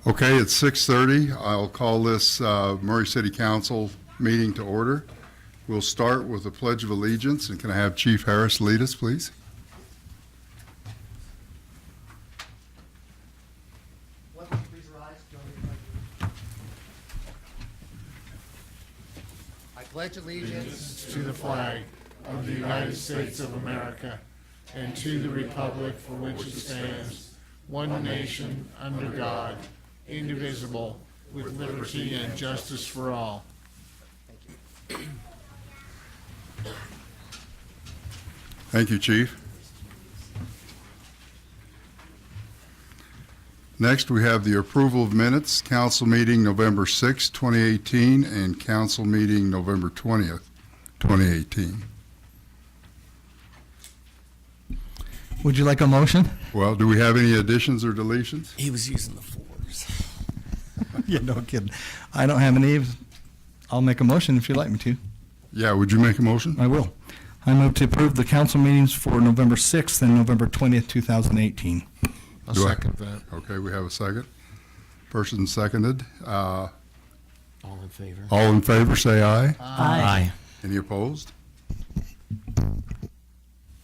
Okay, it's 6:30. I'll call this Murray City Council meeting to order. We'll start with the Pledge of Allegiance, and can I have Chief Harris lead us, please? Please rise. I pledge allegiance To the flag of the United States of America and to the republic for which it stands, one nation, under God, indivisible, with liberty and justice for all. Thank you, Chief. Next, we have the approval of minutes, council meeting November 6, 2018, and council meeting November 20th, 2018. Would you like a motion? Well, do we have any additions or deletions? He was using the fours. Yeah, no kidding. I don't have any. I'll make a motion if you'd like me to. Yeah, would you make a motion? I will. I move to approve the council meetings for November 6th and November 20th, 2018. I'll Do I- second that. Okay, we have a second. Person seconded. All in favor? All in favor, say aye. Aye. Any opposed?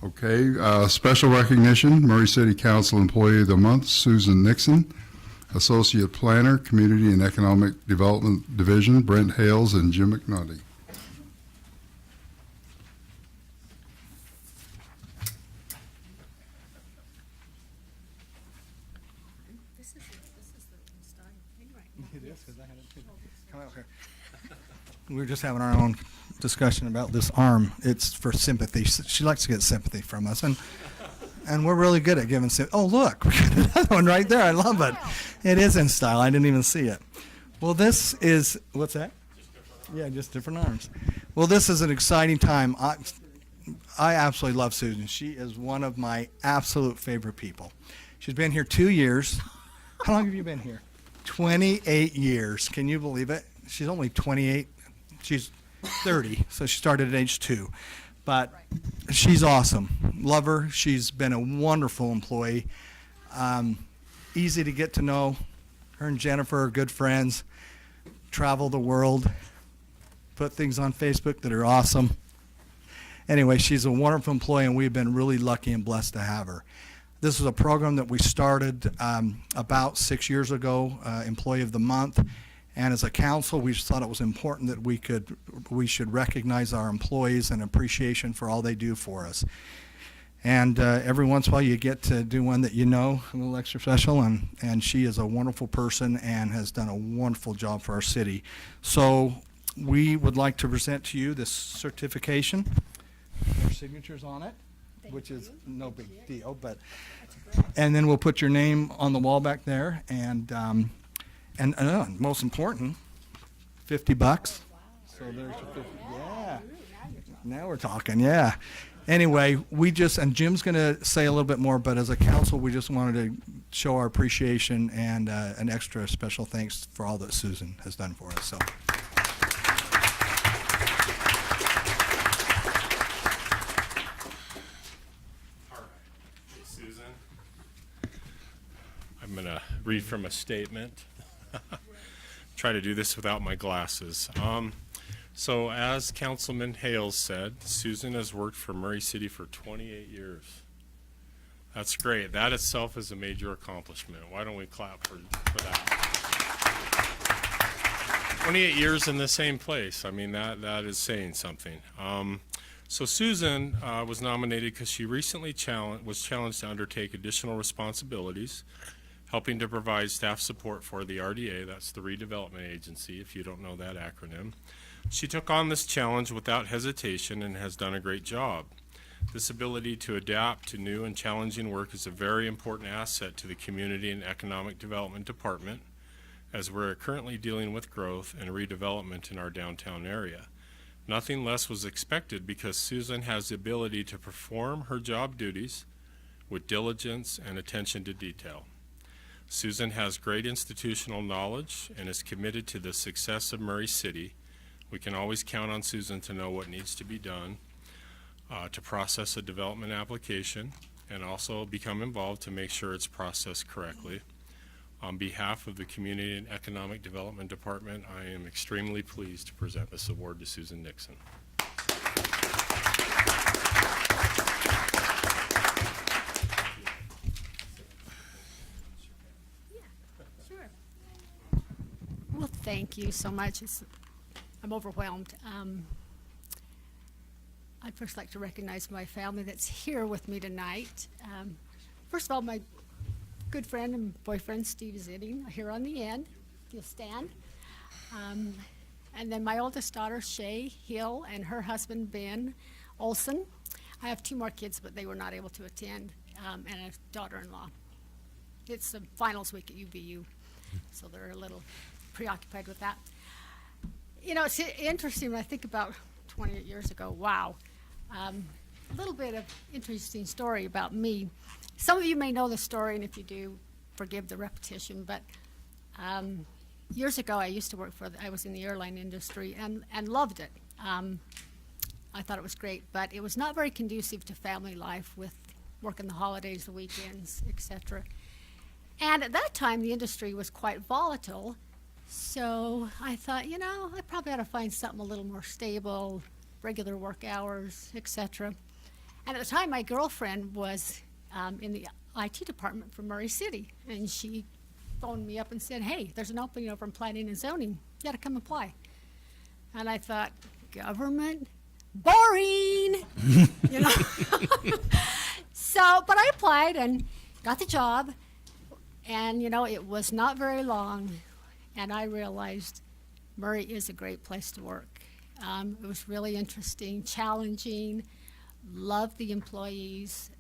Okay, special recognition, Murray City Council Employee of the Month, Susan Nixon. Associate Planner, Community and Economic Development Division, Brent Hales and Jim McNulty. This is the style thing right now. It is, because I had it too. Come out here. We were just having our own discussion about this arm. It's for sympathy. She likes to get sympathy from us, and we're really good at giving sympathy. Oh, look, we got another one right there. I love it. It is in style. I didn't even see it. Well, this is, what's that? Yeah, just different arms. Well, this is an exciting time. I absolutely love Susan. She is one of my absolute favorite people. She's been here 2 years. How long have you been here? 28 years. Can you believe it? She's only 28. She's 30, so she started at age 2. But she's awesome. Love her. She's been a wonderful employee. Easy to get to know. Her and Jennifer are good friends. Travel the world. Put things on Facebook that are awesome. Anyway, she's a wonderful employee, and we've been really lucky and blessed to have her. This is a program that we started about 6 years ago, Employee of the Month. And as a council, we just thought it was important that we should recognize our employees and appreciation for all they do for us. And every once in a while, you get to do one that you know, a little extra special, and she is a wonderful person and has done a wonderful job for our city. So we would like to present to you this certification. Their signatures on it, which is no big deal, but and then we'll put your name on the wall back there, and most important, $50. So there's your 50. Yeah. Now we're talking. Yeah. Anyway, and Jim's going to say a little bit more, but as a council, we just wanted to show our appreciation and an extra special thanks for all that Susan has done for us. So. All right. Hey, Susan. I'm going to read from a statement. Try to do this without my glasses. So as Councilman Hales said, Susan has worked for Murray City for 28 years. That's great. That itself is a major accomplishment. Why don't we clap for that? 28 years in the same place. I mean, that is saying something. So Susan was nominated because she recently was challenged to undertake additional responsibilities, helping to provide staff support for the RDA, that's the Redevelopment Agency, if you don't know that acronym. She took on this challenge without hesitation and has done a great job. This ability to adapt to new and challenging work is a very important asset to the Community and Economic Development Department, as we're currently dealing with growth and redevelopment in our downtown area. Nothing less was expected because Susan has the ability to perform her job duties with diligence and attention to detail. Susan has great institutional knowledge and is committed to the success of Murray City. We can always count on Susan to know what needs to be done to process a development application and also become involved to make sure it's processed correctly. On behalf of the Community and Economic Development Department, I am extremely pleased to present this award to Susan Nixon. Sure. Well, thank you so much. I'm overwhelmed. I'd first like to recognize my family that's here with me tonight. First of all, my good friend and boyfriend, Steve, is sitting here on the end. You'll stand. And then my oldest daughter, Shay Hill, and her husband, Ben Olson. I have 2 more kids, but they were not able to attend, and a daughter-in-law. It's the finals week at UVU, so they're a little preoccupied with that. You know, it's interesting when I think about 28 years ago. Wow. A little bit of interesting story about me. Some of you may know the story, and if you do, forgive the repetition, but years ago I used to work I was in the airline industry and loved it. I thought it was great, but it was not very conducive to family life with working the holidays, the weekends, etc. And at that time, the industry was quite volatile, so I thought, you know, I probably ought to find something a little more stable, regular work hours, etc. And at the time, my girlfriend was in the IT department for Murray City, and she phoned me up and said, hey, there's an opening over in planning and zoning. You got to come apply. And I thought, government? Boring! You know? So, but I applied and got the job, and, you know, it was not very long, and I realized Murray is a great place to work. It was really interesting, challenging, loved the employees,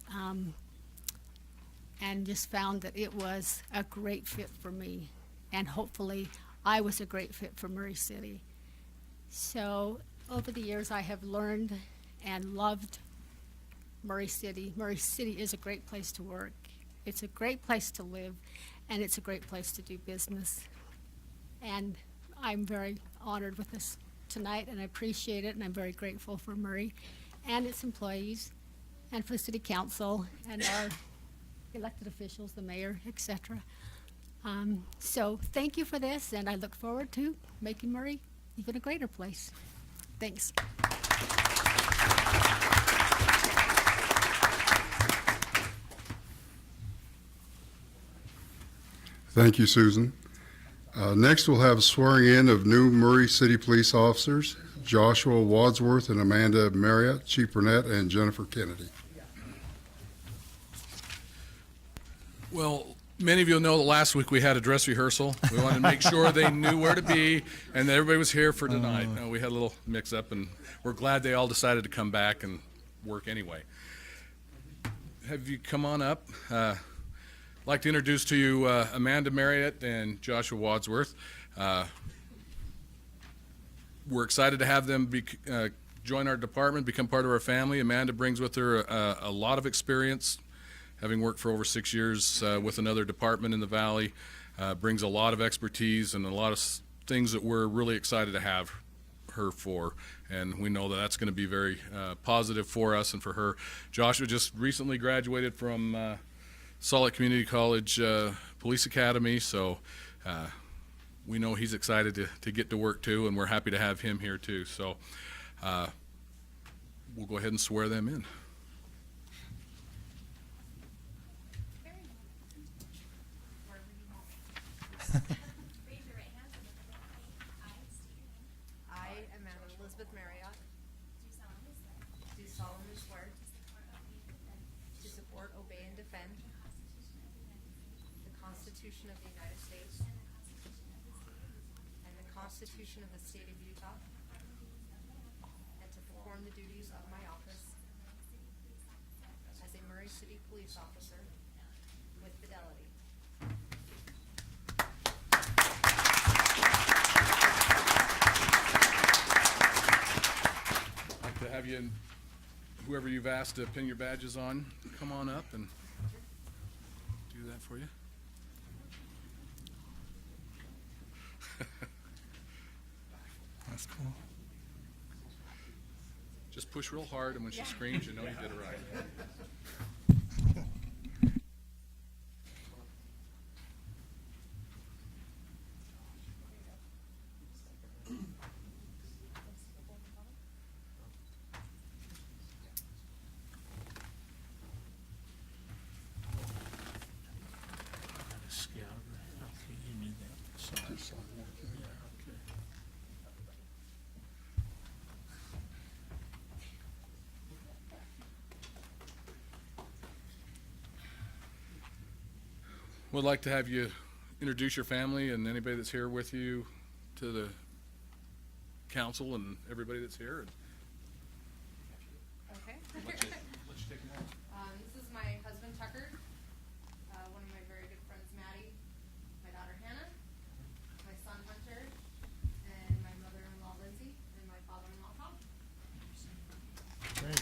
and just found that it was a great fit for me. And hopefully I was a great fit for Murray City. So over the years I have learned and loved Murray City. Murray City is a great place to work. It's a great place to live, and it's a great place to do business. And I'm very honored with this tonight, and I appreciate it, and I'm very grateful for Murray and its employees, and for the city council, and our elected officials, the mayor, etc. So thank you for this, and I look forward to making Murray even a greater place. Thanks. Thank you, Susan. Next, we'll have swearing in of new Murray City Police officers, Joshua Wadsworth and Amanda Marriott, Chief Burnett, and Jennifer Kennedy. Well, many of you know that last week we had a dress rehearsal. We wanted to make sure they knew where to be, and that everybody was here for tonight. We had a little mix-up, and we're glad they all decided to come back and work anyway. Have you come on up? I'd like to introduce to you Amanda Marriott and Joshua Wadsworth. We're excited to have them join our department, become part of our family. Amanda brings with her a lot of experience, having worked for over 6 years with another department in the Valley, brings a lot of expertise and a lot of things that we're really excited to have her for, and we know that that's going to be very positive for us and for her. Joshua just recently graduated from Salt Lake Community College Police Academy, so we know he's excited to get to work too, and we're happy to have him here too. So we'll go ahead and swear them in. Raise your right hand and repeat after me. I state your name. I, Amanda Elizabeth Marriott, Do solemnly swear do support, obey, and defend the Constitution of the United States the Constitution of the United States and the Constitution of the State of Utah, and to perform the duties of my office as a Murray City police officer with fidelity. I'd like to have you, and whoever you've asked to pin your badges on, come on up and do that for you. That's cool. Just push real hard, and when she screams, you know you did it right. Would like to have you introduce your family and anybody that's here with you to the council and everybody that's here. Okay. Let you take a moment. This is my husband Tucker, one of my very good friends Maddie, my daughter Hannah, my son Hunter, and my mother-in-law Lindsay, and my father-in-law Tom. Great.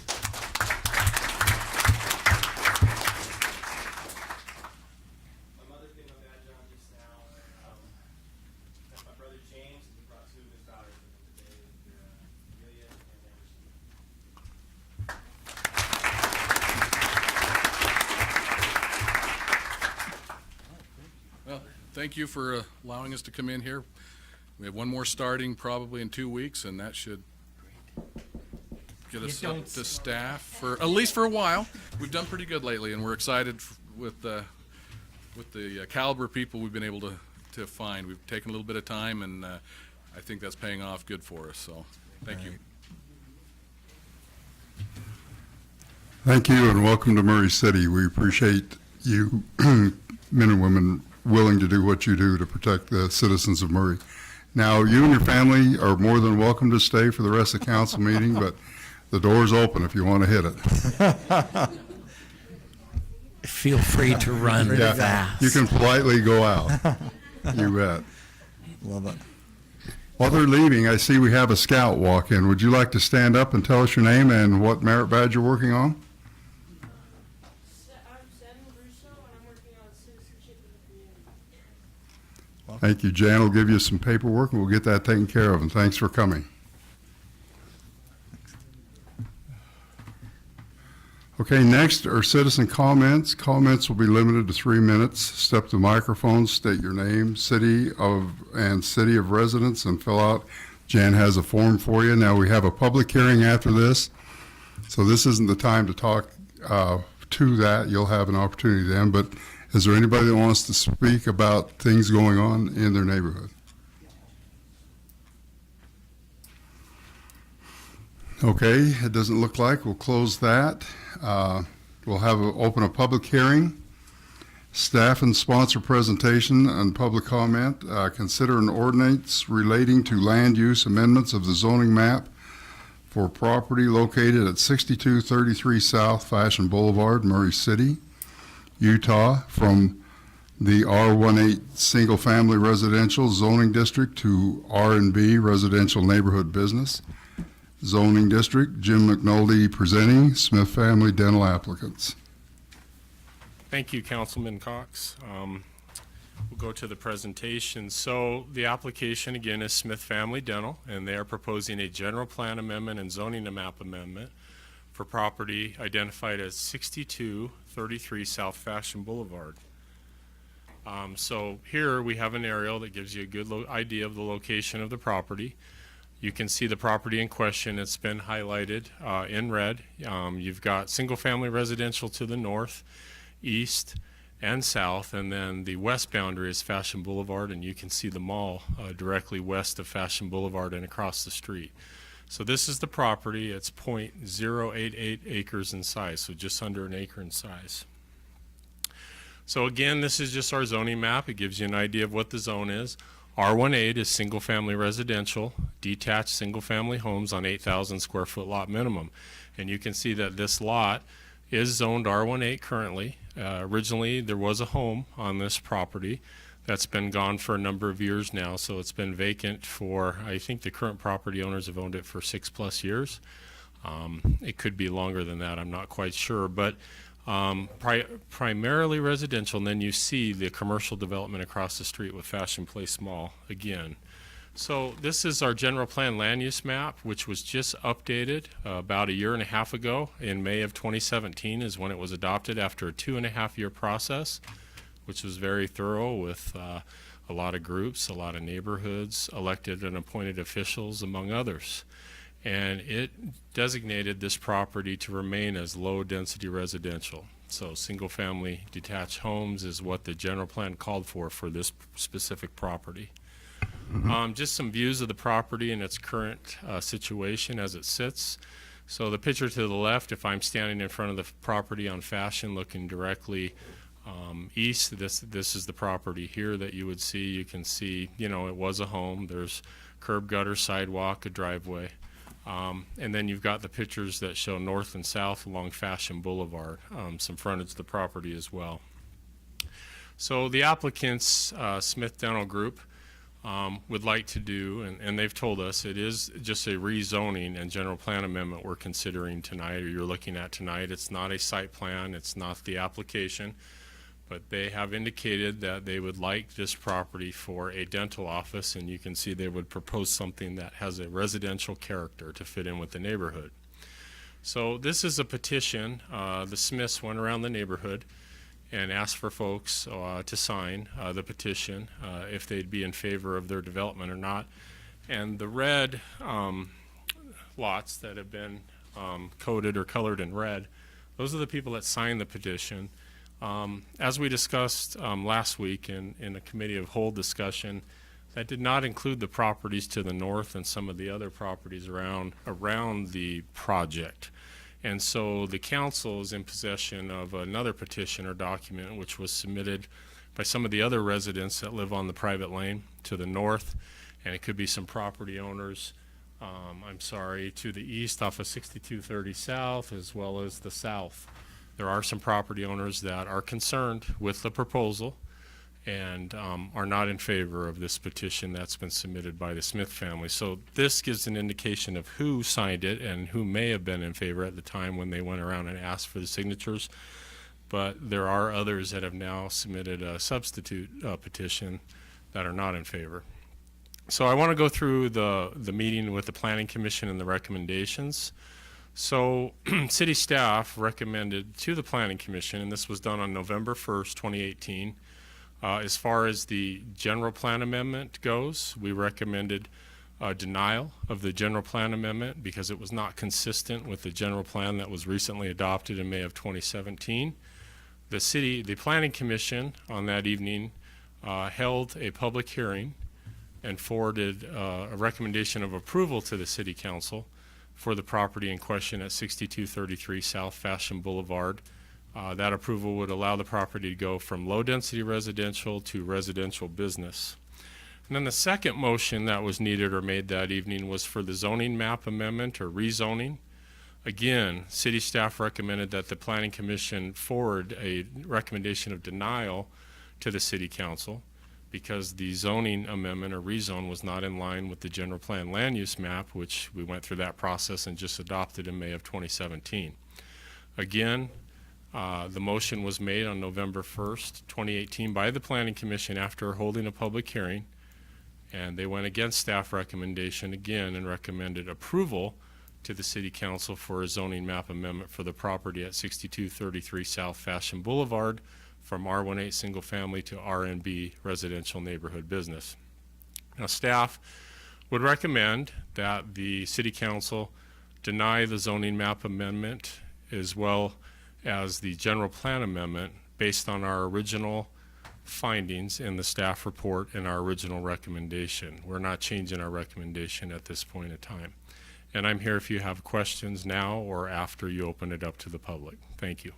My mother did my bad job just now. That's my brother James, and he brought two of his daughters with him today. They're Amelia and Anderson. Well, thank you for allowing us to come in here. We have one more starting probably in 2 weeks, and that should get us up to staff for at least for a while. We've done pretty good lately, and we're excited with the caliber of people we've been able to find. We've taken a little bit of time, and I think that's paying off good for us. So, thank you. Thank you and welcome to Murray City. We appreciate you men and women willing to do what you do to protect the citizens of Murray. Now, you and your family are more than welcome to stay for the rest of the council meeting, but the door's open if you want to hit it. Feel free to run Yeah, fast. you can politely go out. You bet. Love it. While they're leaving, I see we have a scout walk in. Would you like to stand up and tell us your name and what merit badge you're working on? I'm Sam Russo, and I'm working on citizenship in the community. Thank you. Jan will give you some paperwork and we'll get that taken care of. And thanks for coming. Okay, next are citizen comments. Comments will be limited to 3 minutes. Step to the microphone, state your name, city of residence, and fill out. Jan has a form for you. Now we have a public hearing after this, so this isn't the time to talk to that. You'll have an opportunity then. But is there anybody that wants to speak about things going on in their neighborhood? Okay, it doesn't look like. We'll close that. We'll open a public hearing. Staff and sponsor presentation and public comment. Consider an ordinance relating to land use amendments of the zoning map for property located at 6233 South Fashion Boulevard, Murray City, Utah, from the R18 Single Family Residential Zoning District to R&B Residential Neighborhood Business Zoning District. Jim McNulty presenting, Smith Family Dental applicants. Thank you, Councilman Cox. We'll go to the presentation. So the application, again, is Smith Family Dental, and they are proposing a general plan amendment and zoning map amendment for property identified as 6233 South Fashion Boulevard. So here we have an aerial that gives you a good idea of the location of the property. You can see the property in question. It's been highlighted in red. You've got single-family residential to the north, east, and south, and then the west boundary is Fashion Boulevard, and you can see the mall directly west of Fashion Boulevard and across the street. So this is the property. It's 0.088 acres in size, so just under an acre in size. So again, this is just our zoning map. It gives you an idea of what the zone is. R18 is single-family residential, detached single-family homes on 8,000 square foot lot minimum. And you can see that this lot is zoned R18 currently. Originally, there was a home on this property that's been gone for a number of years now, so it's been vacant for, I think the current property owners have owned it for 6+ years. It could be longer than that, I'm not quite sure, but primarily residential, and then you see the commercial development across the street with Fashion Place Mall again. So this is our general plan land use map, which was just updated about 1.5 years ago. In May of 2017 is when it was adopted after a 2.5-year process, which was very thorough with a lot of groups, a lot of neighborhoods, elected and appointed officials, among others. and it designated this property to remain as low-density residential. So single-family detached homes is what the general plan called for this specific property. Just some views of the property and its current situation as it sits. So the picture to the left, if I'm standing in front of the property on Fashion looking directly east, this is the property here that you would see. You can see, you know, it was a home. There's curb, gutter, sidewalk, a driveway. And then you've got the pictures that show north and south along Fashion Boulevard, some frontage of the property as well. So the applicants, Smith Dental Group, would like to do, and they've told us it is just a rezoning and general plan amendment we're considering tonight, or you're looking at tonight. It's not a site plan, it's not the application, but they have indicated that they would like this property for a dental office, and you can see they would propose something that has a residential character to fit in with the neighborhood. So this is a petition. The Smiths went around the neighborhood and asked for folks to sign the petition if they'd be in favor of their development or not. And the red lots that have been coded or colored in red, those are the people that signed the petition. As we discussed last week in a committee of whole discussion, that did not include the properties to the north and some of the other properties around the project. And so the council is in possession of another petition or document which was submitted by some of the other residents that live on the private lane to the north, and it could be some property owners, to the east off of 6230 South as well as the south. There are some property owners that are concerned with the proposal and are not in favor of this petition that's been submitted by the Smith family. So this gives an indication of who signed it and who may have been in favor at the time when they went around and asked for the signatures. But there are others that have now submitted a substitute petition that are not in favor. So I want to go through the meeting with the Planning Commission and the recommendations. So city staff recommended to the Planning Commission, and this was done on November 1st, 2018, as far as the general plan amendment goes, we recommended denial of the general plan amendment because it was not consistent with the general plan that was recently adopted in May of 2017. The Planning Commission on that evening held a public hearing and forwarded a recommendation of approval to the City Council for the property in question at 6233 South Fashion Boulevard. That approval would allow the property to go from low-density residential to residential business. And then the second motion that was needed or made that evening was for the zoning map amendment or rezoning. Again, city staff recommended that the Planning Commission forward a recommendation of denial to the City Council because the zoning amendment or rezone was not in line with the general plan land use map, which we went through that process and just adopted in May of 2017. Again, the motion was made on November 1st, 2018 by the Planning Commission after holding a public hearing, and they went against staff recommendation again and recommended approval to the City Council for a zoning map amendment for the property at 6233 South Fashion Boulevard from R18 single family to RNB residential neighborhood business. Now staff would recommend that the City Council deny the zoning map amendment as well as the general plan amendment based on our original findings in the staff report and our original recommendation. We're not changing our recommendation at this point in time. And I'm here if you have questions now or after you open it up to the public. Thank you.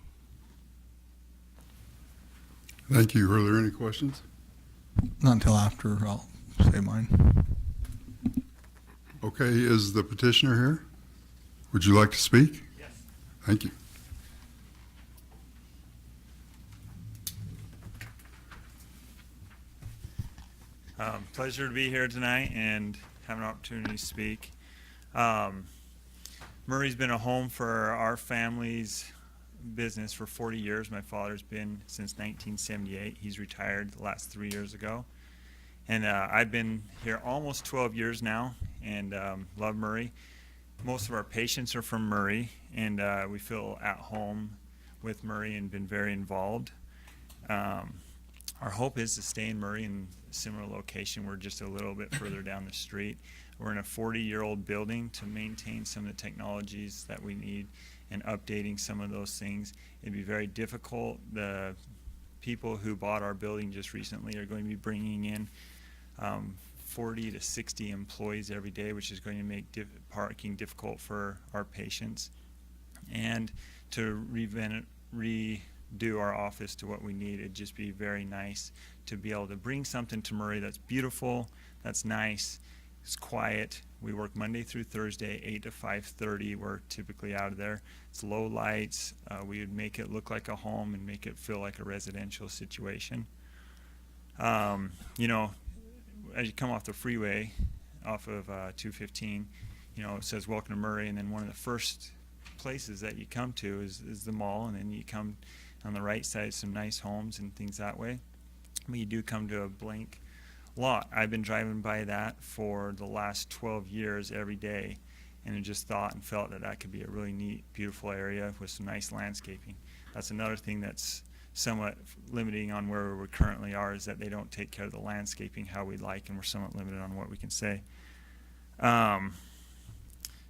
Thank you. Are there any questions? Not until after I'll say mine. Okay, is the petitioner here? Would you like to speak? Yes. Thank you. Pleasure to be here tonight and have an opportunity to speak. Murray's been a home for our family's business for 40 years. My father's been since 1978. He's retired the last 3 years ago. And I've been here almost 12 years now and love Murray. Most of our patients are from Murray, and we feel at home with Murray and been very involved. Our hope is to stay in Murray in a similar location. We're just a little bit further down the street. We're in a 40-year-old building. To maintain some of the technologies that we need and updating some of those things, it'd be very difficult. The people who bought our building just recently are going to be bringing in 40 to 60 employees every day, which is going to make parking difficult for our patients. And to redo our office to what we need, it'd just be very nice to be able to bring something to Murray that's beautiful, that's nice, it's quiet. We work Monday through Thursday, 8 to 5:30. We're typically out of there. It's low lights. We would make it look like a home and make it feel like a residential situation. You know, as you come off the freeway, off of 215, you know, it says welcome to Murray, and then one of the first places that you come to is the mall, and then you come on the right side, some nice homes and things that way. But you do come to a blank lot. I've been driving by that for the last 12 years every day, and I just thought and felt that that could be a really neat, beautiful area with some nice landscaping. That's another thing that's somewhat limiting on where we currently are, is that they don't take care of the landscaping how we'd like, and we're somewhat limited on what we can say.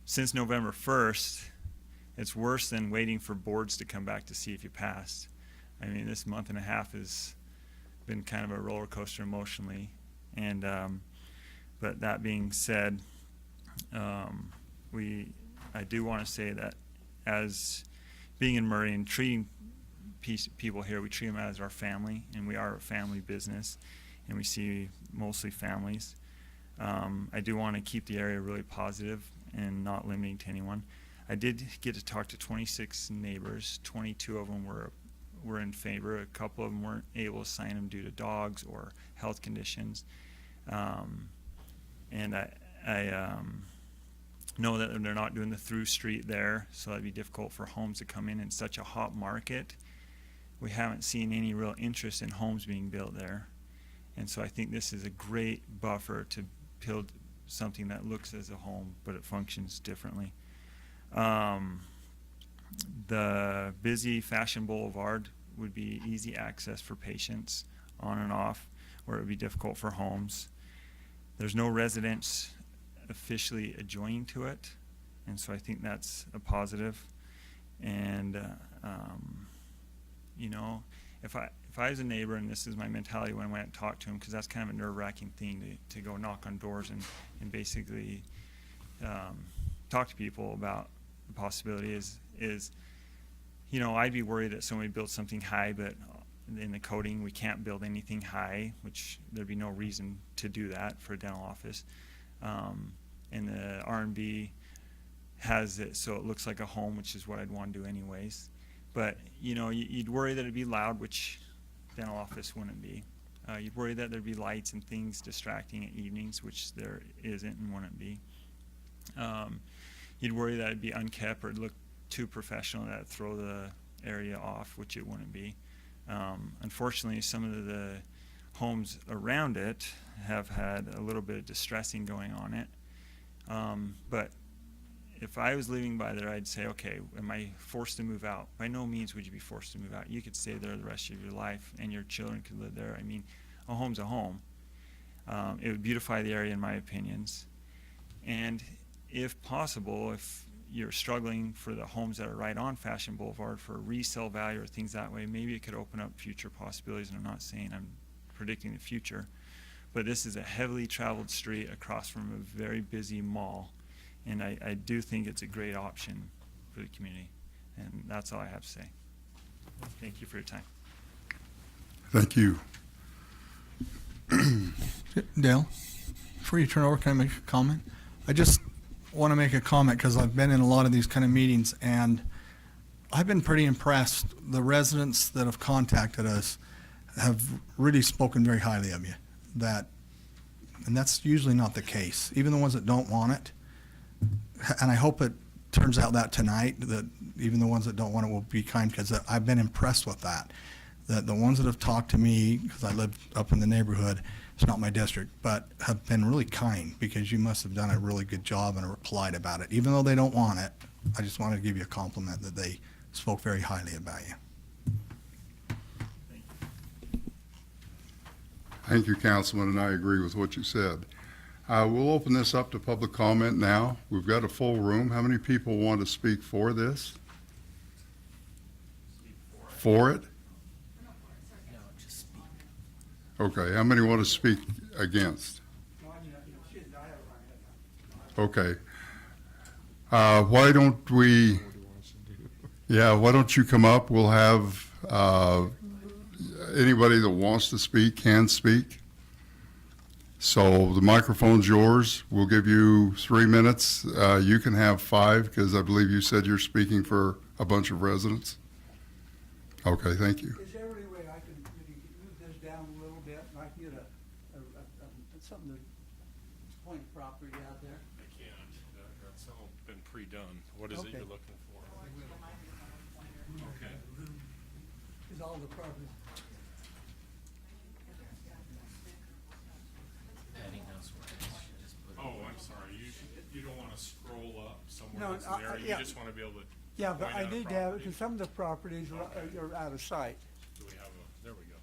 Since November 1st, it's worse than waiting for boards to come back to see if you passed. I mean, this month and a half has been kind of a roller coaster emotionally. And but that being said, I do want to say that as being in Murray and treating people here, we treat them as our family, and we are a family business, and we see mostly families. I do want to keep the area really positive and not limiting to anyone. I did get to talk to 26 neighbors. 22 of them were in favor. A couple of them weren't able to sign them due to dogs or health conditions. And I know that they're not doing the through street there, so that'd be difficult for homes to come in such a hot market. We haven't seen any real interest in homes being built there. And so I think this is a great buffer to build something that looks as a home, but it functions differently. The busy Fashion Boulevard would be easy access for patients on and off, where it would be difficult for homes. There's no residence officially adjoining to it, and so I think that's a positive. And you know, if I was a neighbor, and this is my mentality when I went and talked to him, because that's kind of a nerve-wracking thing to go knock on doors and basically talk to people about the possibility is, you know, I'd be worried that somebody built something high, but in the coding we can't build anything high, which there'd be no reason to do that for a dental office. And the R&B has it so it looks like a home, which is what I'd want to do anyways. But you know, you'd worry that it'd be loud, which dental office wouldn't be. You'd worry that there'd be lights and things distracting at evenings, which there isn't and wouldn't be. You'd worry that it'd be unkept or it'd look too professional, that'd throw the area off, which it wouldn't be. Unfortunately, some of the homes around it have had a little bit of distressing going on it. But if I was living by there, I'd say, okay, am I forced to move out? By no means would you be forced to move out. You could stay there the rest of your life, and your children could live there. I mean, a home's a home. It would beautify the area, in my opinions. And if possible, if you're struggling for the homes that are right on Fashion Boulevard for resale value or things that way, maybe it could open up future possibilities. And I'm not saying I'm predicting the future, but this is a heavily traveled street across from a very busy mall. And I do think it's a great option for the community. And that's all I have to say. Thank you for your time. Thank you. Dale, before you turn over, can I make a comment? I just want to make a comment because I've been in a lot of these kind of meetings, and I've been pretty impressed. The residents that have contacted us have really spoken very highly of you. And that's usually not the case. Even the ones that don't want it. And I hope it turns out that tonight, that even the ones that don't want it will be kind, because I've been impressed with that. That the ones that have talked to me, because I live up in the neighborhood, it's not my district, but have been really kind, because you must have done a really good job and are polite about it. Even though they don't want it, I just wanted to give you a compliment that they spoke very highly about you. Thank you, Councilman, and I agree with what you said. We'll open this up to public comment now. We've got a full room. How many people want to speak for this? For it? Okay, how many want to speak against? Okay. Why don't we, why don't you come up? We'll have anybody that wants to speak can speak. So the microphone's yours. We'll give you 3 minutes. You can have 5 because I believe you said you're speaking for a bunch of residents. Okay, thank you. Is there any way I can maybe move this down a little bit and I can get something to point property out there? I can't. That's all been pre-done. What is it Okay. you're looking for? Okay. Is all the property? Oh, I'm sorry. You don't want to scroll up somewhere No, that's there. You yeah. just want to be able to. Yeah, but point I out a need to have it, property. because some of the properties are out of sight. Do we have there we go.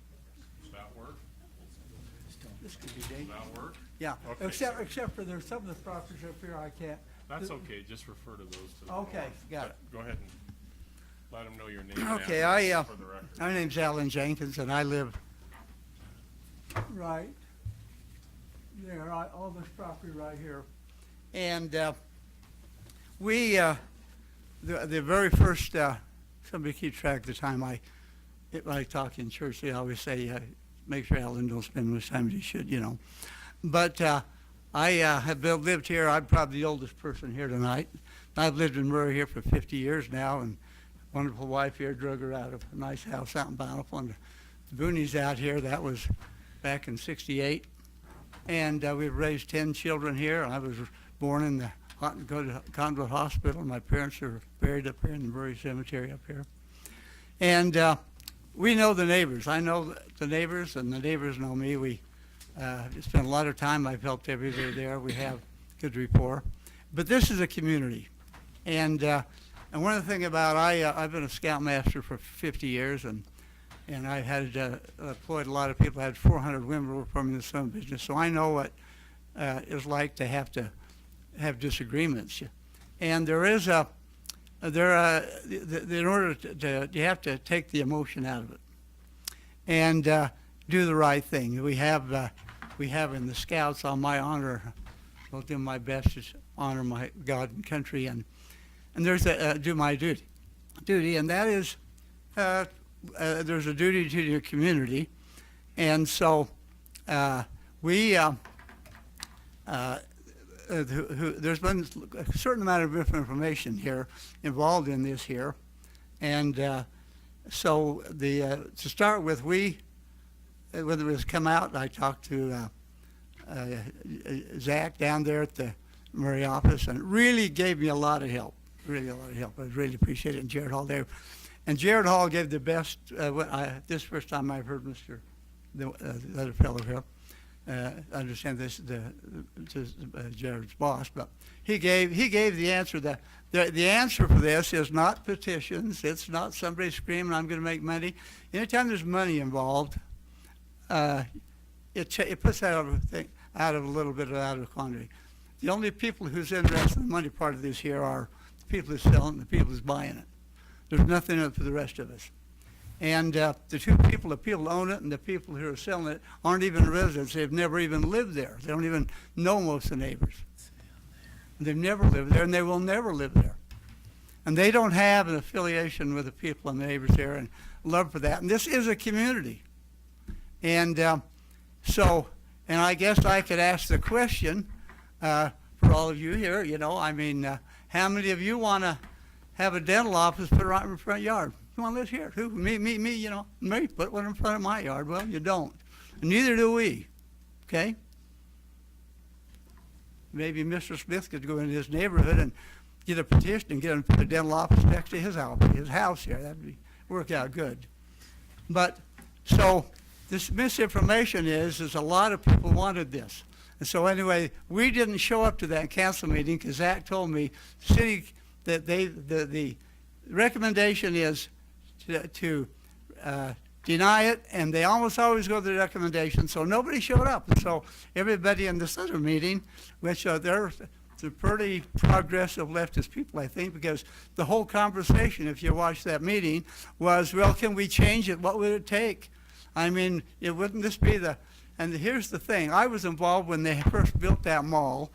Does that work? This could be Does dangerous. that work? Yeah, Okay. except for there's some of the properties up here I can't. That's okay. Just refer to those to the Okay, north. got But Go ahead and let them know your name. and Okay, address for the record. my name's Alan Jenkins, and I live right there, all this property right here. And the very first, somebody keep track of the time I talk in church, they always say, make sure Alan don't spend much time as he should, you know. But I have lived here. I'm probably the oldest person here tonight. I've lived in Murray here for 50 years now, and wonderful wife here drug her out of a nice house out in Bountiful. And the boonies out here, that was back in '68. And we've raised 10 children here. I was born in the Convent Hospital. My parents are buried up here in the Murray Cemetery up here. And we know the neighbors. I know the neighbors, and the neighbors know me. We spend a lot of time. I've helped everybody there. We have good rapport. But this is a community. And one of the things about, I've been a scoutmaster for 50 years, and I had employed a lot of people. I had 400 women work for me in the summer business, so I know what it's like to have disagreements. And there is in order to, you have to take the emotion out of it and do the right thing. We have in the Scouts, on my honor, I'll do my best to honor my God and country, and there's do my duty, and that is there's a duty to your community, and so there's been a certain amount of information here involved in this here, and so to start with, when it was come out, I talked to Zach down there at the Murray office, and it really gave me a lot of help. Really a lot of help. I really appreciate it. And Jared Hall there. And Jared Hall gave the best, this first time I've heard the other fellow here, I understand this is Jared's boss, but he gave the answer. The answer for this is not petitions. It's not somebody screaming, I'm going to make money. Anytime there's money involved, it puts that out of a little bit out of quantity. The only people who's interested in the money part of this here are the people who's selling, the people who's buying it. There's nothing in it for the rest of us. And the people who own it and the people who are selling it aren't even residents. They've never even lived there. They don't even know most of the neighbors. They've never lived there, and they will never live there. And they don't have an affiliation with the people and the neighbors there, and love for that. And this is a community. And and I guess I could ask the question for all of you here, how many of you want to have a dental office put right in the front yard? You want to live here? Who? Me, me, put one in front of my yard. Well, you don't. And neither do we. Okay? Maybe Mr. Smith could go into his neighborhood and get a petition and get him to put a dental office next to his house here. That would work out good. But, so, this misinformation is a lot of people wanted this. And so anyway, we didn't show up to that council meeting because Zach told me the recommendation is to deny it, and they almost always go to the recommendation, so nobody showed up. And so everybody in this other meeting, which they're pretty progressive leftist people, I think, because the whole conversation, if you watch that meeting, was, well, can we change it? What would it take? I mean, wouldn't this be and here's the thing. I was involved when they first built that mall,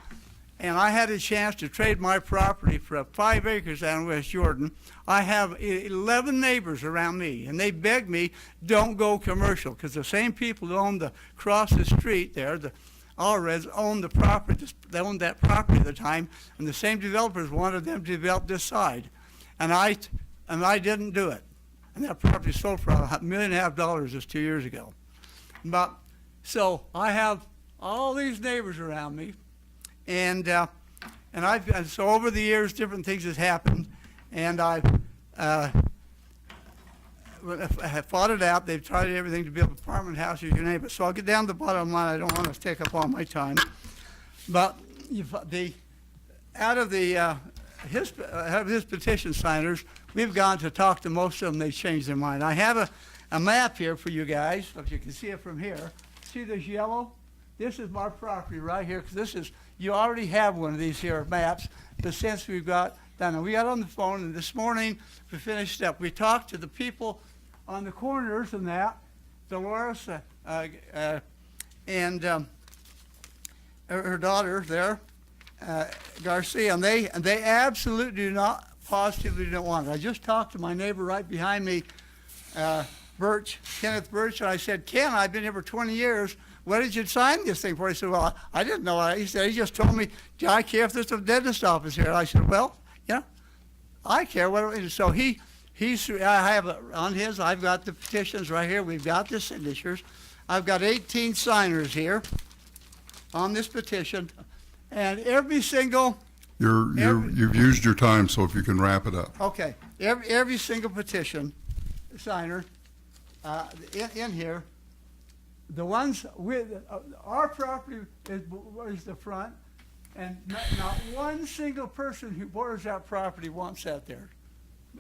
and I had a chance to trade my property for 5 acres down in West Jordan. I have 11 neighbors around me, and they begged me, don't go commercial, because the same people who owned across the street there, the Allreds, owned the property. They owned that property at the time, and the same developers wanted them to develop this side, and I didn't do it. And that property sold for $1.5 million just 2 years ago. But so I have all these neighbors around me. And so over the years, different things have happened, and I have fought it out. They've tried everything to build apartment houses, you name it. So I'll get down to the bottom line. I don't want to take up all my time, but out of his petition signers, we've gone to talk to most of them. They changed their mind. I have a map here for you guys, if you can see it from here. See this yellow? This is my property right here, because you already have one of these here maps, but since we've got done it, we got on the phone, and this morning we finished up. We talked to the people on the corners and that, Dolores and her daughter there, Garcia, and they absolutely positively don't want it. I just talked to my neighbor right behind me, Kenneth Birch, and I said, Ken, I've been here for 20 years. What did you sign this thing for? He said, well, I didn't know. He said, he just told me, do I care if there's a dentist office here? I said, well, yeah, I care. So I have on his, I've got the petitions right here. We've got the signatures. I've got 18 signers here on this petition, and every single. You've used your time, so if you can wrap it up. Okay, every single petition signer in here. The ones with our property is the front, and not one single person who borders that property wants that there.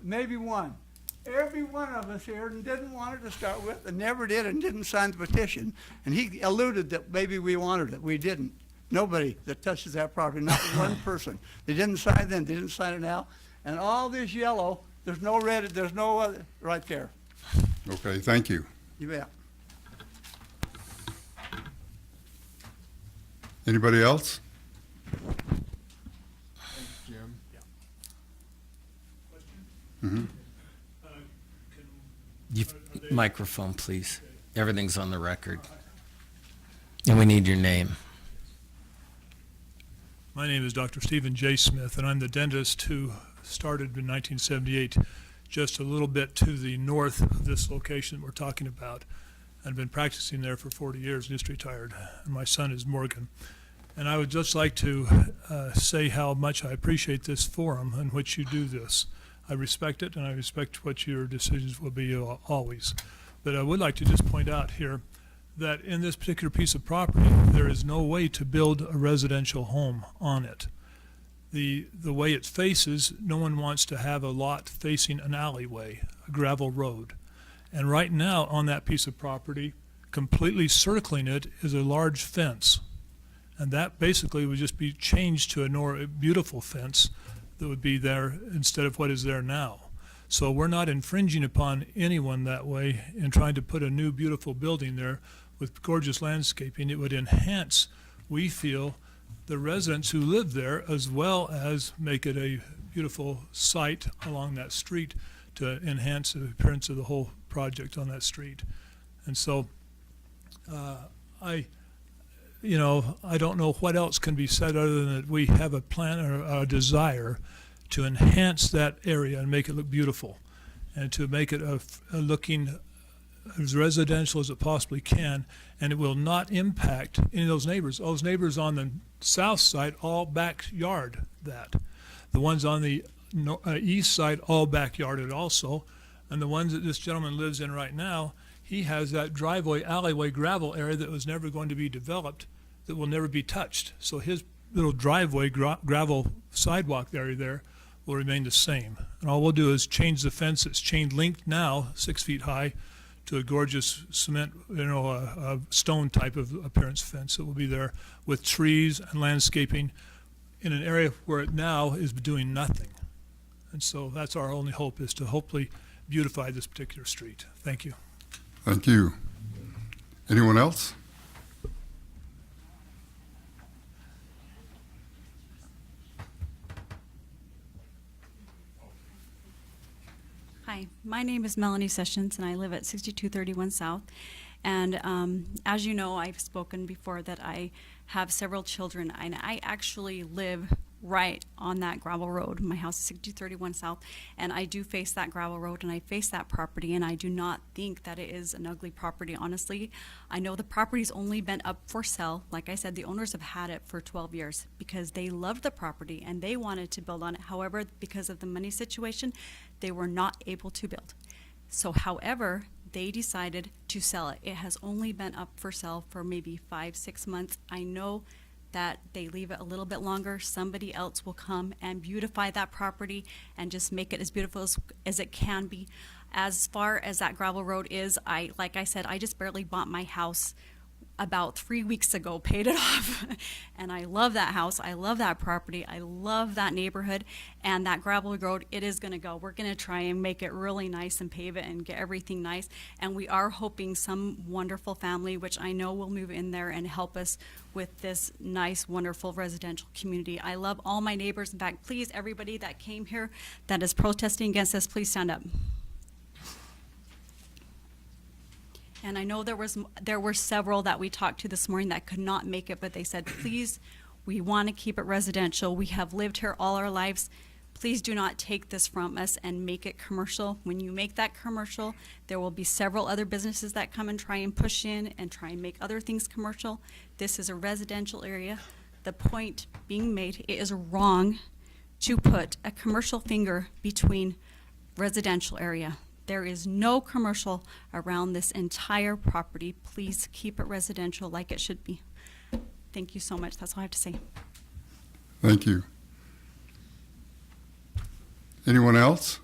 Maybe one. Every one of us here didn't want it to start with, and never did, and didn't sign the petition. And he alluded that maybe we wanted it. We didn't. Nobody that touches that property, not one person. They didn't sign then. They didn't sign it now. And all this yellow, there's no red. There's no other right there. Okay, thank you. You bet. Anybody else? Jim. Microphone, please. Everything's on the record. And we need your name. My name is Dr. Stephen J. Smith, and I'm the dentist who started in 1978 just a little bit to the north of this location that we're talking about. I've been practicing there for 40 years, just retired, and my son is Morgan. And I would just like to say how much I appreciate this forum in which you do this. I respect it, and I respect what your decisions will be always. But I would like to just point out here that in this particular piece of property, there is no way to build a residential home on it. The way it faces, no one wants to have a lot facing an alleyway, a gravel road. And right now on that piece of property, completely circling it is a large fence. And that basically would just be changed to a beautiful fence that would be there instead of what is there now. So we're not infringing upon anyone that way in trying to put a new beautiful building there with gorgeous landscaping. It would enhance, we feel, the residents who live there, as well as make it a beautiful site along that street to enhance the appearance of the whole project on that street. And so I don't know what else can be said other than that we have a plan or a desire to enhance that area and make it look beautiful, and to make it a looking as residential as it possibly can, and it will not impact any of those neighbors. Those neighbors on the south side all backyard that. The ones on the east side all backyarded also, and the ones that this gentleman lives in right now, he has that driveway, alleyway, gravel area that was never going to be developed, that will never be touched. So his little driveway, gravel sidewalk area there will remain the same. And all we'll do is change the fence that's chain linked now, 6 feet high, to a gorgeous cement, a stone type of appearance fence that will be there with trees and landscaping in an area where it now is doing nothing. And so that's our only hope, is to hopefully beautify this particular street. Thank you. Thank you. Anyone else? Hi, my name is Melanie Sessions, and I live at 6231 South. And as you know, I've spoken before that I have several children, and I actually live right on that gravel road. My house is 6231 South, and I do face that gravel road, and I face that property, and I do not think that it is an ugly property, honestly. I know the property's only been up for sale. Like I said, the owners have had it for 12 years because they loved the property and they wanted to build on it. However, because of the money situation, they were not able to build. So, however, they decided to sell it. It has only been up for sale for maybe 5-6 months. I know that they leave it a little bit longer. Somebody else will come and beautify that property and just make it as beautiful as it can be. As far as that gravel road is, like I said, I just barely bought my house about 3 weeks ago, paid it off. And I love that house. I love that property. I love that neighborhood. And that gravel road, it is going to go. We're going to try and make it really nice and pave it and get everything nice. And we are hoping some wonderful family, which I know will move in there and help us with this nice, wonderful residential community. I love all my neighbors. In fact, please, everybody that came here that is protesting against this, please stand up. And I know there were several that we talked to this morning that could not make it, but they said, please, we want to keep it residential. We have lived here all our lives. Please do not take this from us and make it commercial. When you make that commercial, there will be several other businesses that come and try and push in and try and make other things commercial. This is a residential area. The point being made, it is wrong to put a commercial finger between residential area. There is no commercial around this entire property. Please keep it residential like it should be. Thank you so much. That's all I have to say. Thank you. Anyone else?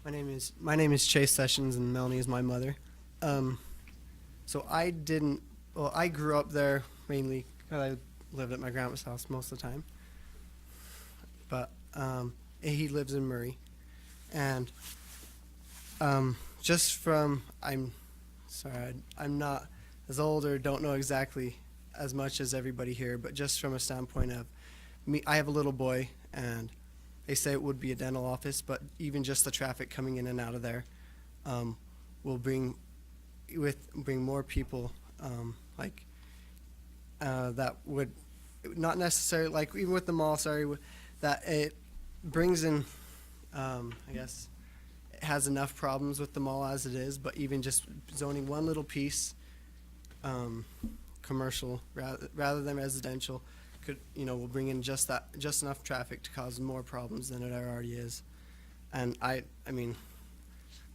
My name is Chase Sessions, and Melanie is my mother. So I grew up there mainly because I lived at my grandma's house most of the time. But he lives in Murray, and I'm not as old or don't know exactly as much as everybody here, but just from a standpoint of me, I have a little boy, and they say it would be a dental office, but even just the traffic coming in and out of there will bring more people that would not necessarily, like even with the mall, that it brings in, I guess, it has enough problems with the mall as it is, but even just zoning one little piece commercial rather than residential will bring in just enough traffic to cause more problems than it already is. And I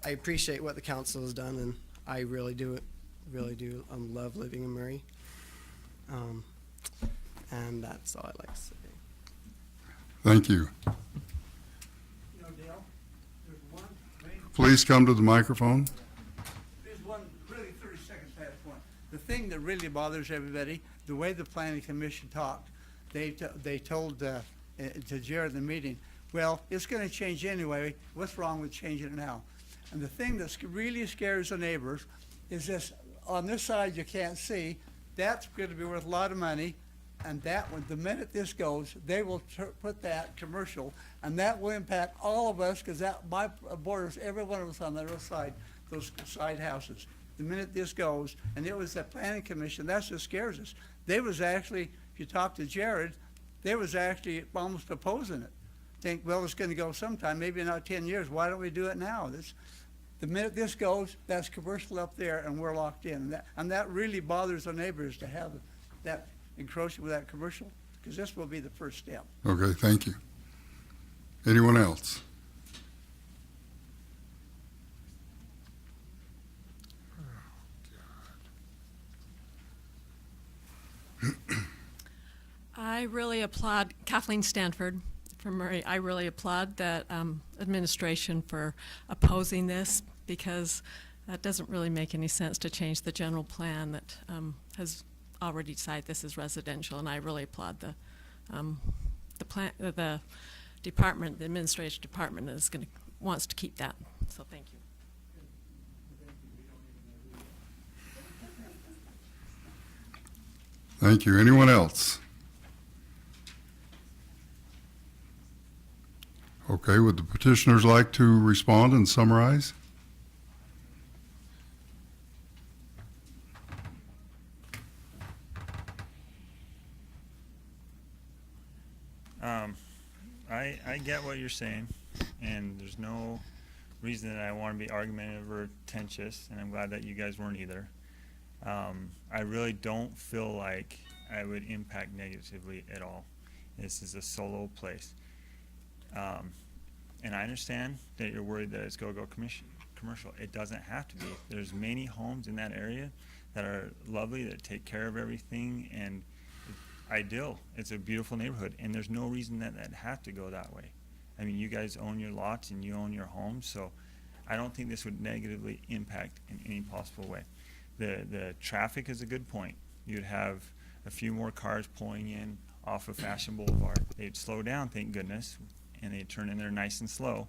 appreciate what the council has done, and I really do love living in Murray. And that's all I'd like to say. Thank you. Please come to the microphone. There's one, really 30 seconds past one. The thing that really bothers everybody, the way the planning commission talked, they told to Jared in the meeting, well, it's going to change anyway. What's wrong with changing it now? And the thing that really scares the neighbors is this, on this side you can't see, that's going to be worth a lot of money, and that one, the minute this goes, they will put that commercial, and that will impact all of us, because that my borders, every one of us on the other side, those side houses. The minute this goes, and it was the planning commission, that's what scares us. They was actually, if you talk to Jared, they was actually almost opposing it. Think, well, it's going to go sometime, maybe not 10 years. Why don't we do it now? The minute this goes, that's commercial up there, and we're locked in. And that really bothers the neighbors to have that encroachment with that commercial, because this will be the first step. Okay, thank you. Anyone else? I really applaud Kathleen Stanford from Murray. I really applaud the administration for opposing this, because that doesn't really make any sense to change the general plan that has already decided this is residential. And I really applaud the department, the administration department is wants to keep that. So thank you. Thank you. Anyone else? Okay, would the petitioners like to respond and summarize? I get what you're saying, and there's no reason that I want to be argumentative or contentious, and I'm glad that you guys weren't either. I really don't feel like I would impact negatively at all. This is a solo place. And I understand that you're worried that it's go-go commercial. It doesn't have to be. There's many homes in that area that are lovely, that take care of everything, and ideal. It's a beautiful neighborhood, and there's no reason that have to go that way. I mean, you guys own your lots and you own your homes, so I don't think this would negatively impact in any possible way. The traffic is a good point. You'd have a few more cars pulling in off of Fashion Boulevard. They'd slow down, thank goodness, and they'd turn in there nice and slow.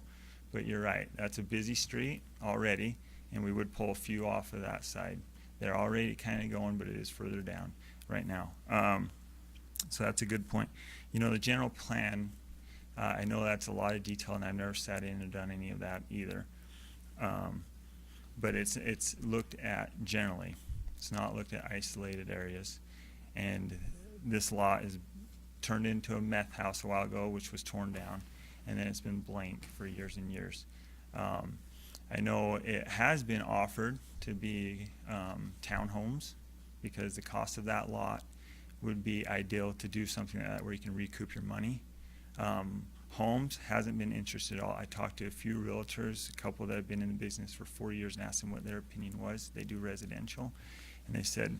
But you're right, that's a busy street already, and we would pull a few off of that side. They're already kind of going, but it is further down right now. So that's a good point. You know, the general plan, I know that's a lot of detail, and I've never sat in or done any of that either. But it's looked at generally. It's not looked at isolated areas. And this lot is turned into a meth house a while ago, which was torn down, and then it's been blank for years and years. I know it has been offered to be townhomes, because the cost of that lot would be ideal to do something like that where you can recoup your money. Homes hasn't been interested at all. I talked to a few realtors, a couple that have been in the business for 40 years, and asked them what their opinion was. They do residential, and they said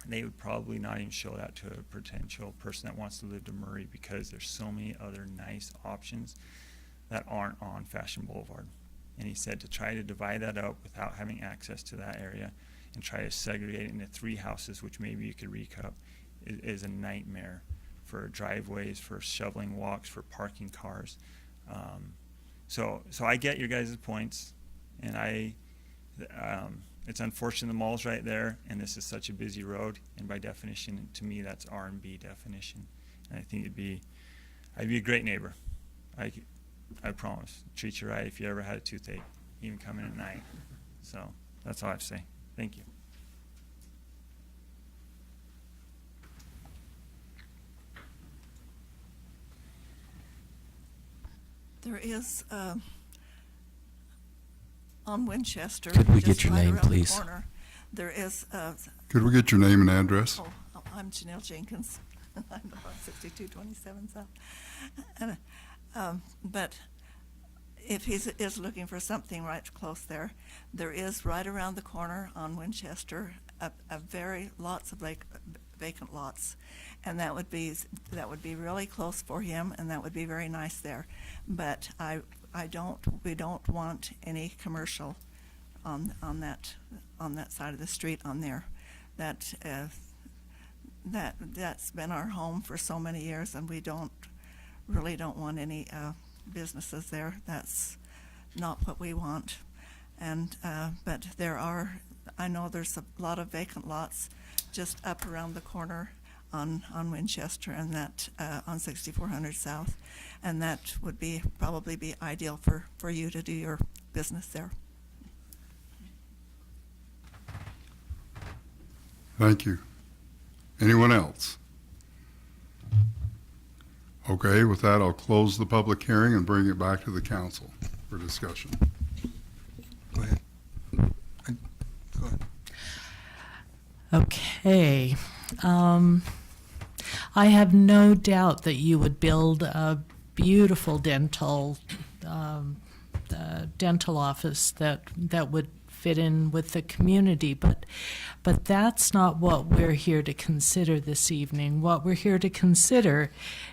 they would probably not even show that to a potential person that wants to live to Murray, because there's so many other nice options that aren't on Fashion Boulevard. And he said to try to divide that up without having access to that area and try to segregate it into 3 houses, which maybe you could recoup, is a nightmare for driveways, for shoveling walks, for parking cars. So I get your guys' points, and it's unfortunate the mall's right there, and this is such a busy road, and by definition, to me, that's R&B definition. And I think I'd be a great neighbor. I promise. Treat you right if you ever had a toothache, even come in at night. So that's all I have to say. Thank you. There is, on Winchester. Could we just get your right name, around the please? corner, there is, Could we get your name and address? I'm Janelle Jenkins. I'm on 6227 South. And, but if he is looking for something right close there, there is right around the corner on Winchester lots of vacant lots, and that would be really close for him, and that would be very nice there. But we don't want any commercial on that side of the street on there. That's been our home for so many years, and we really don't want any businesses there. That's not what we want. And but I know there's a lot of vacant lots just up around the corner on Winchester, and that on 6400 South, and that would probably be ideal for you to do your business there. Thank you. Anyone else? Okay, with that, I'll close the public hearing and bring it back to the council for discussion. Go ahead. Go ahead. Okay. I have no doubt that you would build a beautiful dental office that would fit fit in with the community, but that's not what we're here to consider this evening. What we're here to consider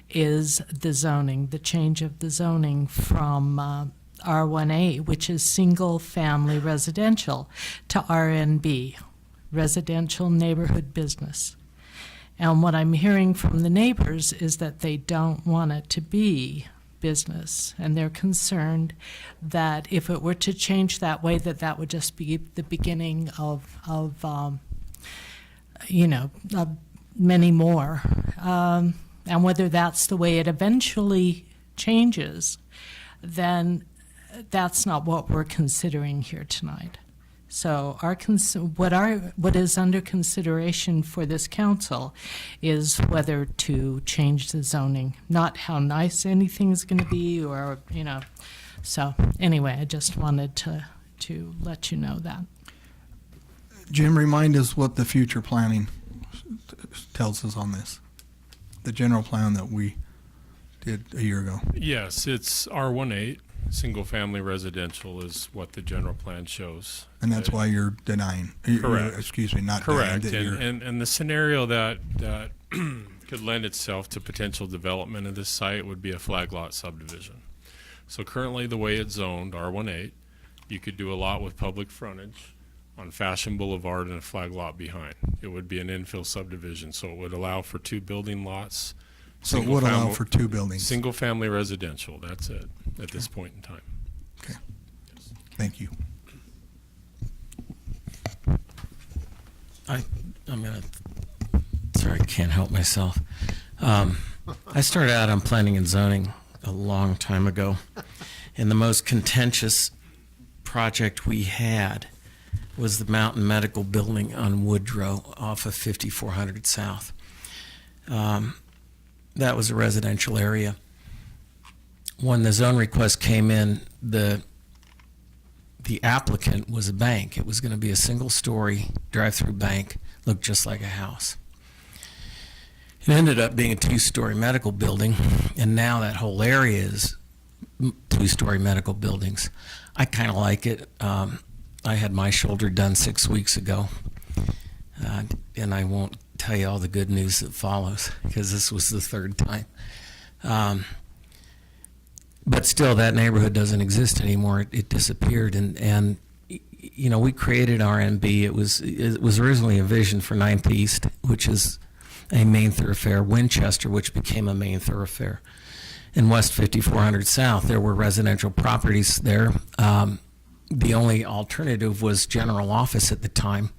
is the zoning, the change of the zoning from R1A, which is single-family residential, to RNB, residential neighborhood business. And what I'm hearing from the neighbors is that they don't want it to be business, and they're concerned that if it were to change that way, that would just be the beginning of many more. And whether that's the way it eventually changes, then that's not what we're considering here tonight. So what is under consideration for this council is whether to change the zoning, not how nice anything's going to be, or So anyway, I just wanted to let you know that. Jim, remind us what the future planning tells us on this. The general plan that we did a year ago. Yes, it's R18, single-family residential is what the general plan shows. And that's why you're denying. Correct. Excuse me, not correct. denying. That And the scenario that could lend itself to potential development of this site would be a flag lot subdivision. So currently the way it's zoned, R18, you could do a lot with public frontage on Fashion Boulevard and a flag lot behind. It would be an infill subdivision, so it would allow for 2 building lots. So it would allow for 2 buildings. Single family residential, that's it at this point in time. Okay. Thank you. I'm gonna, sorry, I can't help myself. I started out on planning and zoning a long time ago, and the most contentious project we had was the Mountain Medical Building on Woodrow off of 5400 South. That was a residential area. When the zone request came in, the applicant was a bank. It was going to be a single-story drive-through bank, looked just like a house. It ended up being a 2-story medical building, and now that whole area is 2-story medical buildings. I kind of like it. I had my shoulder done 6 weeks ago, and I won't tell you all the good news that follows, because this was the 3rd time. But still, that neighborhood doesn't exist anymore. It disappeared, and we created RNB. It was originally a vision for 9th East, which is a main thoroughfare, Winchester, which became a main thoroughfare. In West 5400 South, there were residential properties there. The only alternative was general office at the time,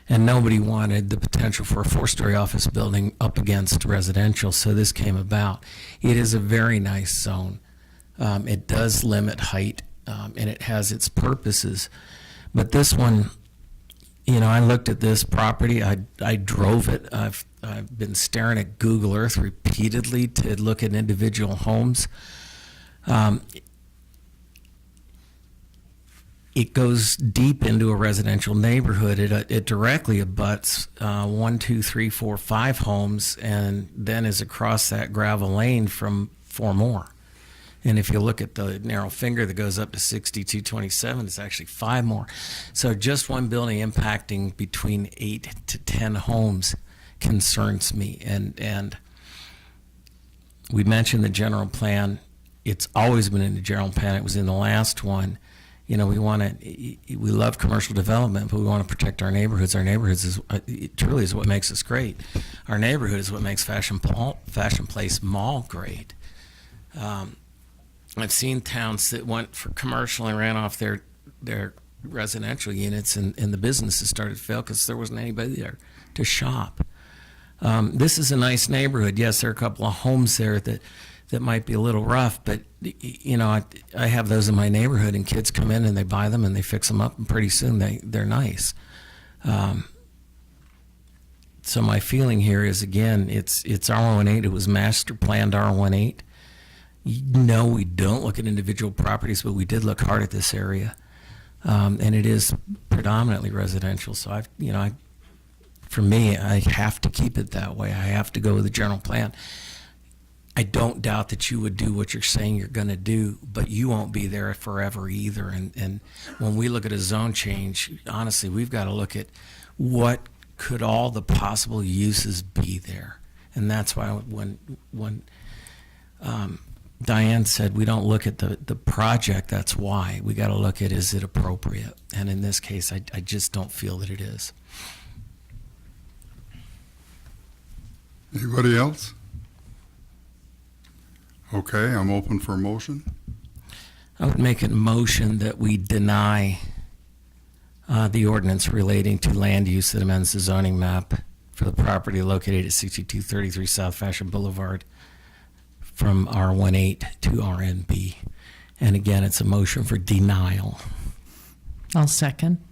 and nobody wanted the potential for a 4-story office building up against residential, so this came about. It is a very nice zone. It does limit height, and it has its purposes. But this one, I looked at this property. I drove it. I've been staring at Google Earth repeatedly to look at individual homes. It goes deep into a residential neighborhood. It directly abuts 1, 2, 3, 4, 5 homes, and then is across that gravel lane from 4 more. And if you look at the narrow finger that goes up to 6227, it's actually 5 more. So just one building impacting between 8 to 10 homes concerns me. And we mentioned the general plan. It's always been in the general plan. It was in the last one. We love commercial development, but we want to protect our neighborhoods. Our neighborhoods it truly is what makes us great. Our neighborhood is what makes Fashion Place Mall great. I've seen towns that went for commercial and ran off their residential units, and the businesses started to fail because there wasn't anybody there to shop. This is a nice neighborhood. Yes, there are a couple of homes there that might be a little rough, but I have those in my neighborhood, and kids come in and they buy them and they fix them up, and pretty soon they're nice. So my feeling here is, again, it's R18. It was master planned R18. No, we don't look at individual properties, but we did look hard at this area, and it is predominantly residential. So for me, I have to keep it that way. I have to go with the general plan. I don't doubt that you would do what you're saying you're going to do, but you won't be there forever either. And when we look at a zone change, honestly, we've got to look at what could all the possible uses be there. And that's why when Diane said we don't look at the project, that's why. We got to look at, is it appropriate? And in this case, I just don't feel that it is. Anybody else? Okay, I'm open for a motion. I would make a motion that we deny the ordinance relating to land use that amends the zoning map for the property located at 6233 South Fashion Boulevard from R18 to RNB. And again, it's a motion for denial. I'll second.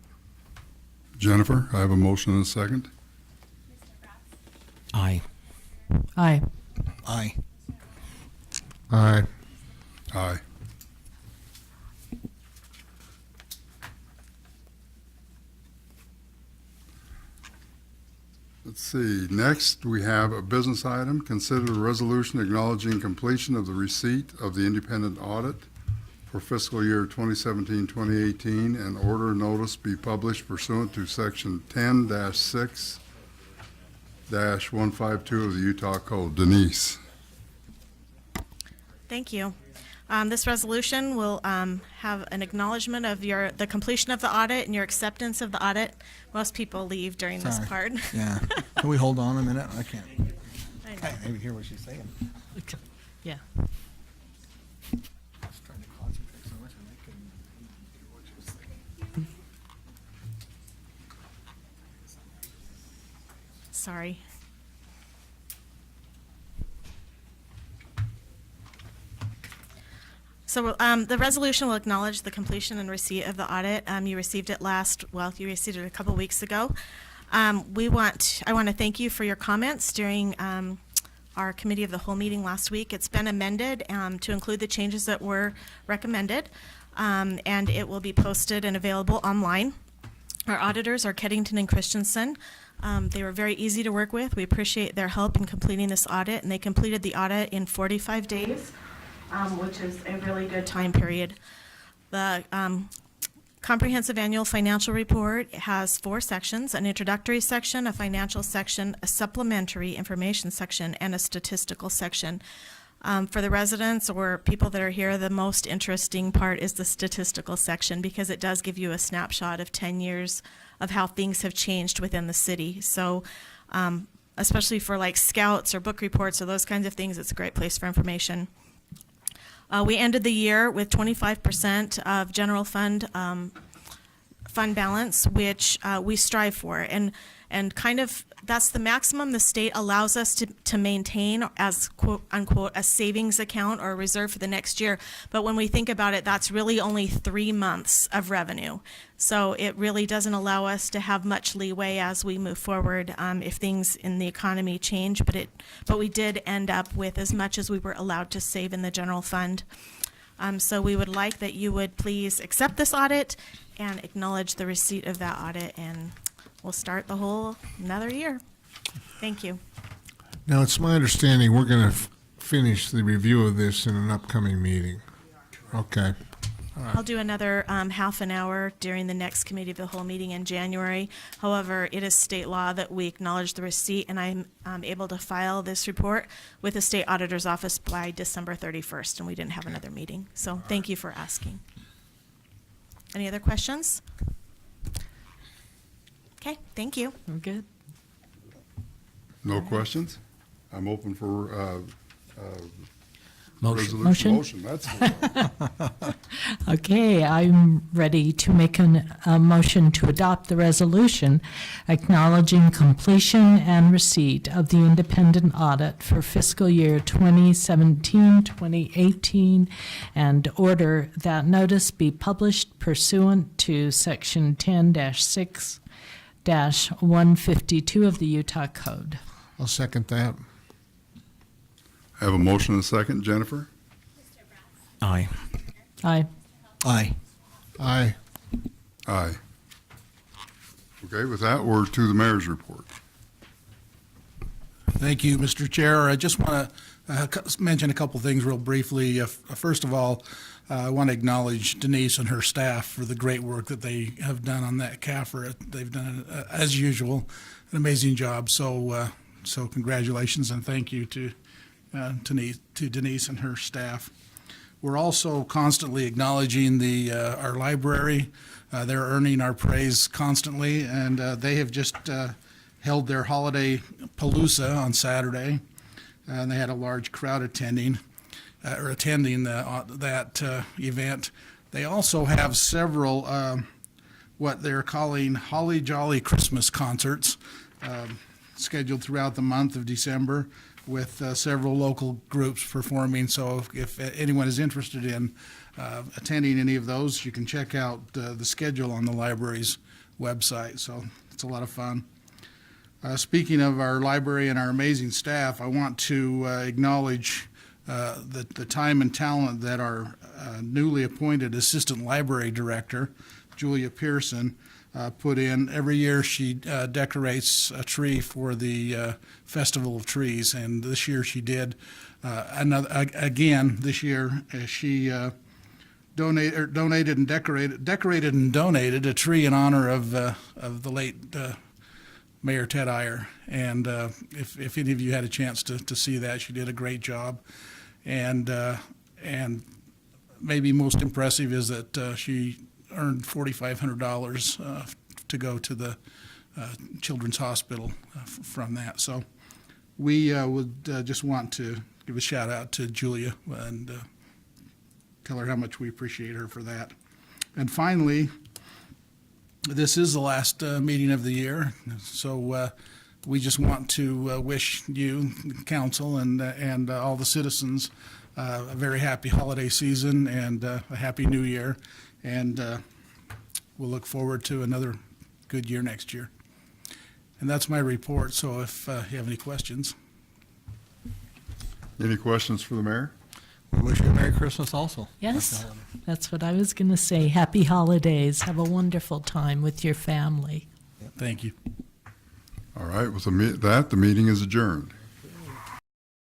Jennifer, I have a motion and a second. Aye. Aye. Aye. Aye. Aye. Let's see, next we have a business item. Consider a resolution acknowledging completion of the receipt of the independent audit for fiscal year 2017-2018 and order notice be published pursuant to section 10-6-152 of the Utah Code. Denise. Thank you. This resolution will have an acknowledgement of the completion of the audit and your acceptance of the audit. Most people leave during this Sorry. part. Yeah. Can we hold on a minute? I can't. I know. Can't maybe hear what she's saying. Yeah. I was trying to concentrate so much and I couldn't hear what she was saying. Sorry. So the resolution will acknowledge the completion and receipt of the audit. You received it you received it a couple weeks ago. I want to thank you for your comments during our committee of the whole meeting last week. It's been amended to include the changes that were recommended, and it will be posted and available online. Our auditors are Keddington and Christensen. They were very easy to work with. We appreciate their help in completing this audit, and they completed the audit in 45 days. Which is a really good time period. The comprehensive annual financial report has 4 sections: an introductory section, a financial section, a supplementary information section, and a statistical section. For the residents or people that are here, the most interesting part is the statistical section because it does give you a snapshot of 10 years of how things have changed within the city. So especially for like scouts or book reports or those kinds of things, it's a great place for information. We ended the year with 25% of general fund balance, which we strive for, and kind of that's the maximum the state allows us to maintain as quote unquote a savings account or a reserve for the next year. But when we think about it, that's really only 3 months of revenue. So it really doesn't allow us to have much leeway as we move forward if things in the economy change. But we did end up with as much as we were allowed to save in the general fund. So we would like that you would please accept this audit and acknowledge the receipt of that audit, and we'll start the whole another year. Thank you. Now, it's my understanding we're going to finish the review of this in an upcoming meeting. Okay. All right. I'll do another half an hour during the next committee of the whole meeting in January. However, it is state law that we acknowledge the receipt, and I'm able to file this report with the state auditor's office by December 31st, and we didn't have another meeting. So thank you for asking. Any other questions? Okay, thank you. I'm good. No questions? I'm open for Motion. resolution. Motion. That's the one. Okay, I'm ready to make a motion to adopt the resolution acknowledging completion and receipt of the independent audit for fiscal year 2017-2018 and order that notice be published pursuant to section 10-6-152 of the Utah Code. I'll second that. I have a motion and a second. Jennifer? Aye. Aye. Aye. Aye. Aye. Okay, with that, we're to the mayor's report. Thank you, Mr. Chair. I just want to mention a couple things real briefly. First of all, I want to acknowledge Denise and her staff for the great work that they have done on that CAFR. They've done, as usual, an amazing job. So congratulations and thank you to Denise and her staff. We're also constantly acknowledging our library. They're earning our praise constantly, and they have just held their holiday palooza on Saturday, and they had a large crowd attending that event. They also have several what they're calling Holly Jolly Christmas concerts scheduled throughout the month of December, with several local groups performing. So if anyone is interested in attending any of those, you can check out the schedule on the library's website. So it's a lot of fun. Speaking of our library and our amazing staff, I want to acknowledge the time and talent that our newly appointed Assistant Library Director, Julia Pearson, put in. Every year she decorates a tree for the Festival of Trees, and this year she did again. This year she decorated and donated a tree in honor of the late Mayor Ted Iyer. And if any of you had a chance to see that, she did a great job. And maybe most impressive is that she earned $4,500 to go to the Children's Hospital from that. So we would just want to give a shout out to Julia and tell her how much we appreciate her for that. And finally, this is the last meeting of the year, so we just want to wish you, council, and all the citizens a very happy holiday season and a happy new year. And we'll look forward to another good year next year. And that's my report, so if you have any questions. Any questions for the mayor? We wish you a Merry Christmas also. Yes, that's what I was going to say. Happy holidays. Have a wonderful time with your family. Thank you. All right, with that, the meeting is adjourned.